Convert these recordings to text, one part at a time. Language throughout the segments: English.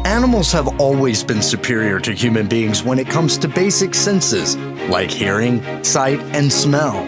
Animals have always been superior to human beings when it comes to basic senses, like hearing, sight, and smell.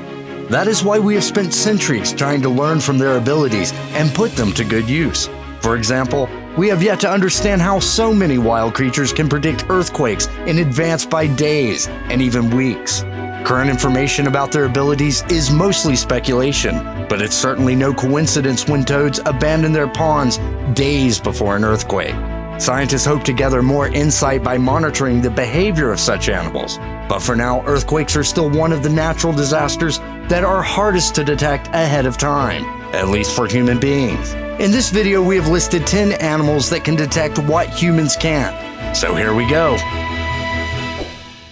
That is why we have spent centuries trying to learn from their abilities and put them to good use. For example, we have yet to understand how so many wild creatures can predict earthquakes in advance by days and even weeks. Current information about their abilities is mostly speculation, but it's certainly no coincidence when toads abandon their ponds days before an earthquake. Scientists hope to gather more insight by monitoring the behavior of such animals. But for now, earthquakes are still one of the natural disasters that are hardest to detect ahead of time, at least for human beings. In this video, we have listed 10 animals that can detect what humans can't. So here we go.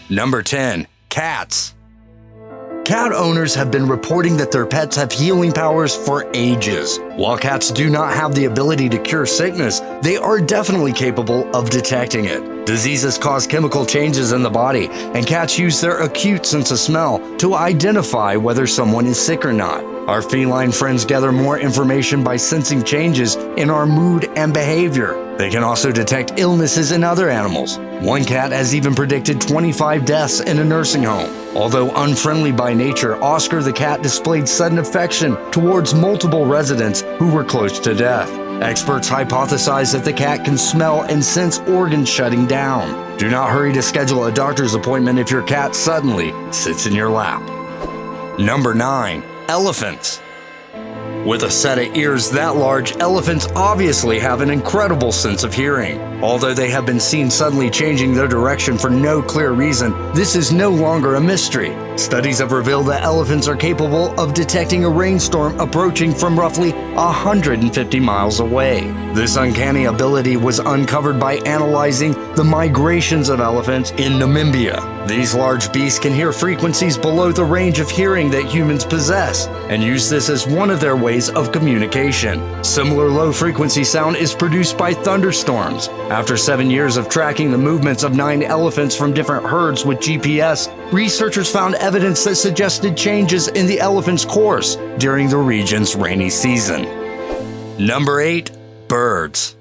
Number 10. Cats. Cat owners have been reporting that their pets have healing powers for ages. While cats do not have the ability to cure sickness, they are definitely capable of detecting it. Diseases cause chemical changes in the body, and cats use their acute sense of smell to identify whether someone is sick or not. Our feline friends gather more information by sensing changes in our mood and behavior. They can also detect illnesses in other animals. One cat has even predicted 25 deaths in a nursing home. Although unfriendly by nature, Oscar the cat displayed sudden affection towards multiple residents who were close to death. Experts hypothesize that the cat can smell and sense organs shutting down. Do not hurry to schedule a doctor's appointment if your cat suddenly sits in your lap. Number 9. Elephants. With a set of ears that large, elephants obviously have an incredible sense of hearing. Although they have been seen suddenly changing their direction for no clear reason, this is no longer a mystery. Studies have revealed that elephants are capable of detecting a rainstorm approaching from roughly 150 miles away. This uncanny ability was uncovered by analyzing the migrations of elephants in Namibia. These large beasts can hear frequencies below the range of hearing that humans possess, and use this as one of their ways of communication. Similar low-frequency sound is produced by thunderstorms. After 7 years of tracking the movements of 9 elephants from different herds with GPS, researchers found evidence that suggested changes in the elephant's course during the region's rainy season. Number 8. Birds.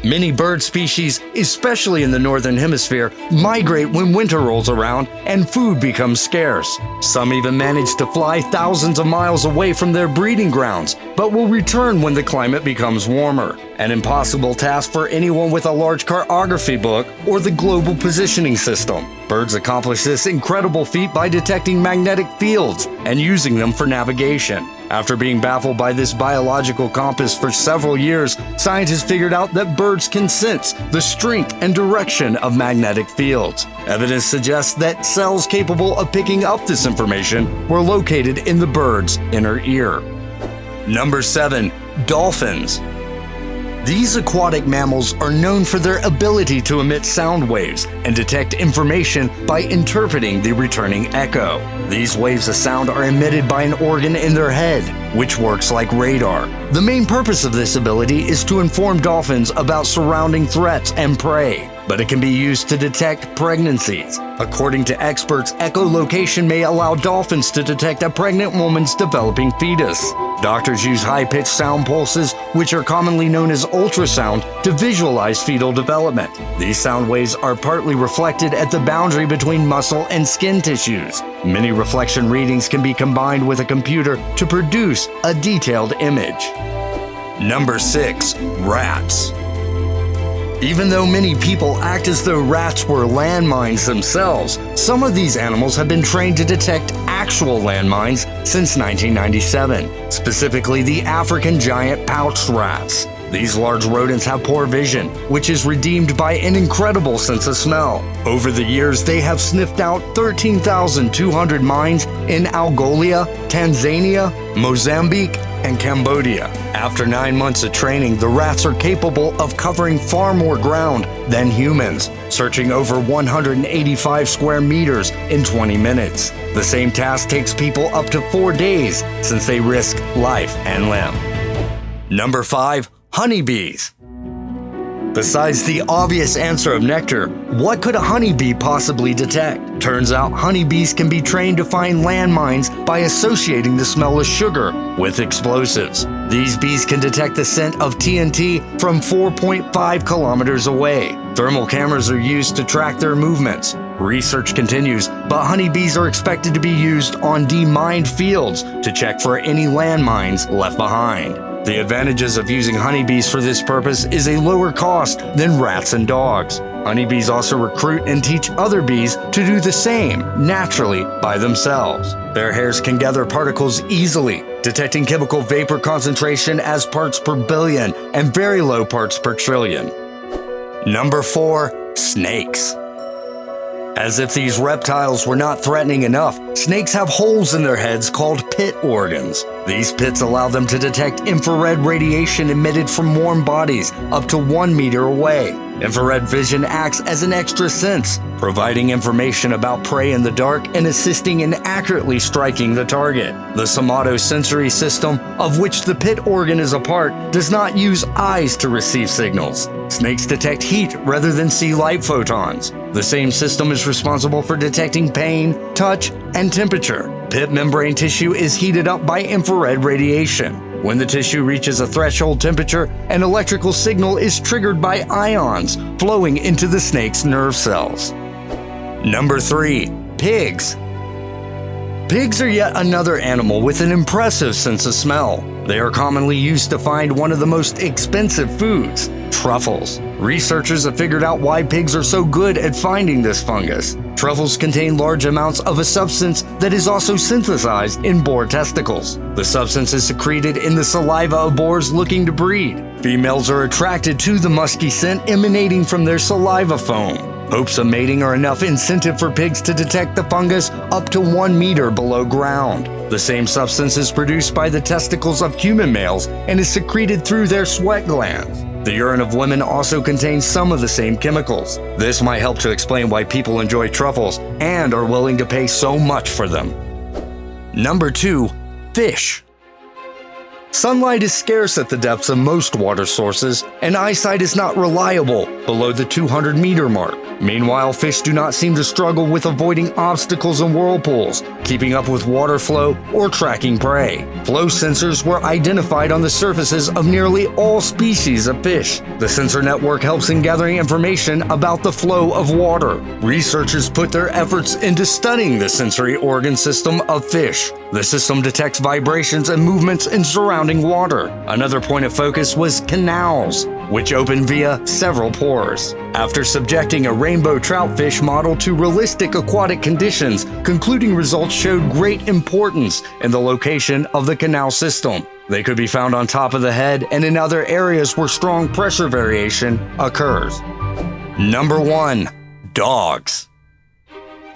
Many bird species, especially in the northern hemisphere, migrate when winter rolls around and food becomes scarce. Some even manage to fly thousands of miles away from their breeding grounds, but will return when the climate becomes warmer. An impossible task for anyone with a large cartography book or the global positioning system. Birds accomplish this incredible feat by detecting magnetic fields and using them for navigation. After being baffled by this biological compass for several years, scientists figured out that birds can sense the strength and direction of magnetic fields. Evidence suggests that cells capable of picking up this information were located in the bird's inner ear. Number 7. Dolphins. These aquatic mammals are known for their ability to emit sound waves and detect information by interpreting the returning echo. These waves of sound are emitted by an organ in their head, which works like radar. The main purpose of this ability is to inform dolphins about surrounding threats and prey, but it can be used to detect pregnancies. According to experts, echolocation may allow dolphins to detect a pregnant woman's developing fetus. Doctors use high-pitched sound pulses, which are commonly known as ultrasound, to visualize fetal development. These sound waves are partly reflected at the boundary between muscle and skin tissues. Many reflection readings can be combined with a computer to produce a detailed image. Number 6. Rats. Even though many people act as though rats were landmines themselves, some of these animals have been trained to detect actual landmines since 1997, specifically the African giant pouched rats. These large rodents have poor vision, which is redeemed by an incredible sense of smell. Over the years, they have sniffed out 13,200 mines in Algeria, Tanzania, Mozambique, and Cambodia. After 9 months of training, the rats are capable of covering far more ground than humans, searching over 185 square meters in 20 minutes. The same task takes people up to 4 days since they risk life and limb. Number 5. Honeybees. Besides the obvious answer of nectar, what could a honeybee possibly detect? Turns out honeybees can be trained to find landmines by associating the smell of sugar with explosives. These bees can detect the scent of TNT from 4.5 kilometers away. Thermal cameras are used to track their movements. Research continues, but honeybees are expected to be used on demined fields to check for any landmines left behind. The advantages of using honeybees for this purpose is a lower cost than rats and dogs. Honeybees also recruit and teach other bees to do the same naturally by themselves. Their hairs can gather particles easily, detecting chemical vapor concentration as parts per billion and very low parts per trillion. Number 4. Snakes. As if these reptiles were not threatening enough, snakes have holes in their heads called pit organs. These pits allow them to detect infrared radiation emitted from warm bodies up to 1 meter away. Infrared vision acts as an extra sense, providing information about prey in the dark and assisting in accurately striking the target. The somatosensory system, of which the pit organ is a part, does not use eyes to receive signals. Snakes detect heat rather than see light photons. The same system is responsible for detecting pain, touch, and temperature. Pit membrane tissue is heated up by infrared radiation. When the tissue reaches a threshold temperature, an electrical signal is triggered by ions flowing into the snake's nerve cells. Number 3. Pigs. Pigs are yet another animal with an impressive sense of smell. They are commonly used to find one of the most expensive foods, truffles. Researchers have figured out why pigs are so good at finding this fungus. Truffles contain large amounts of a substance that is also synthesized in boar testicles. The substance is secreted in the saliva of boars looking to breed. Females are attracted to the musky scent emanating from their saliva foam. Hopes of mating are enough incentive for pigs to detect the fungus up to 1 meter below ground. The same substance is produced by the testicles of human males and is secreted through their sweat glands. The urine of women also contains some of the same chemicals. This might help to explain why people enjoy truffles and are willing to pay so much for them. Number 2. Fish. Sunlight is scarce at the depths of most water sources, and eyesight is not reliable below the 200-meter mark. Meanwhile, fish do not seem to struggle with avoiding obstacles and whirlpools, keeping up with water flow, or tracking prey. Flow sensors were identified on the surfaces of nearly all species of fish. The sensor network helps in gathering information about the flow of water. Researchers put their efforts into studying the sensory organ system of fish. The system detects vibrations and movements in surrounding water. Another point of focus was canals, which open via several pores. After subjecting a rainbow troutfish model to realistic aquatic conditions, concluding results showed great importance in the location of the canal system. They could be found on top of the head and in other areas where strong pressure variation occurs. Number 1. Dogs.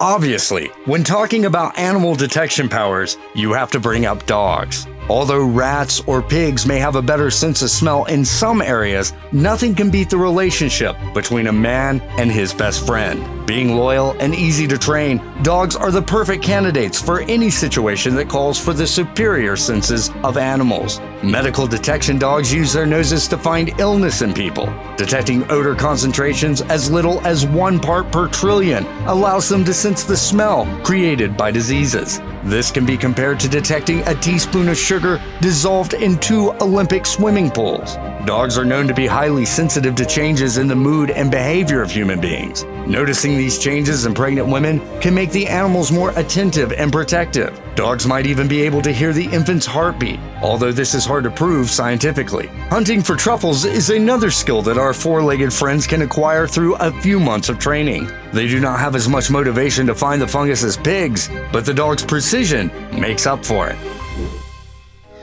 Obviously, when talking about animal detection powers, you have to bring up dogs. Although rats or pigs may have a better sense of smell in some areas, nothing can beat the relationship between a man and his best friend. Being loyal and easy to train, dogs are the perfect candidates for any situation that calls for the superior senses of animals. Medical detection dogs use their noses to find illness in people. Detecting odor concentrations as little as 1 part per trillion allows them to sense the smell created by diseases. This can be compared to detecting a teaspoon of sugar dissolved in 2 Olympic swimming pools. Dogs are known to be highly sensitive to changes in the mood and behavior of human beings. Noticing these changes in pregnant women can make the animals more attentive and protective. Dogs might even be able to hear the infant's heartbeat, although this is hard to prove scientifically. Hunting for truffles is another skill that our 4-legged friends can acquire through a few months of training. They do not have as much motivation to find the fungus as pigs, but the dog's precision makes up for it.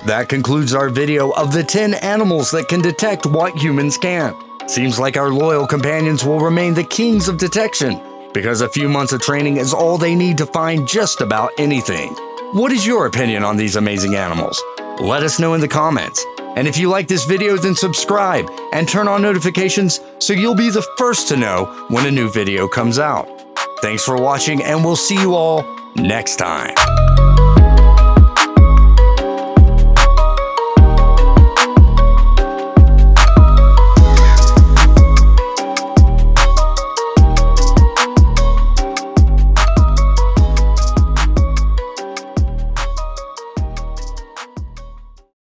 That concludes our video of the 10 animals that can detect what humans can't. Seems like our loyal companions will remain the kings of detection, because a few months of training is all they need to find just about anything. What is your opinion on these amazing animals? Let us know in the comments. And if you like this video, then subscribe and turn on notifications so you'll be the first to know when a new video comes out. Thanks for watching, and we'll see you all next time.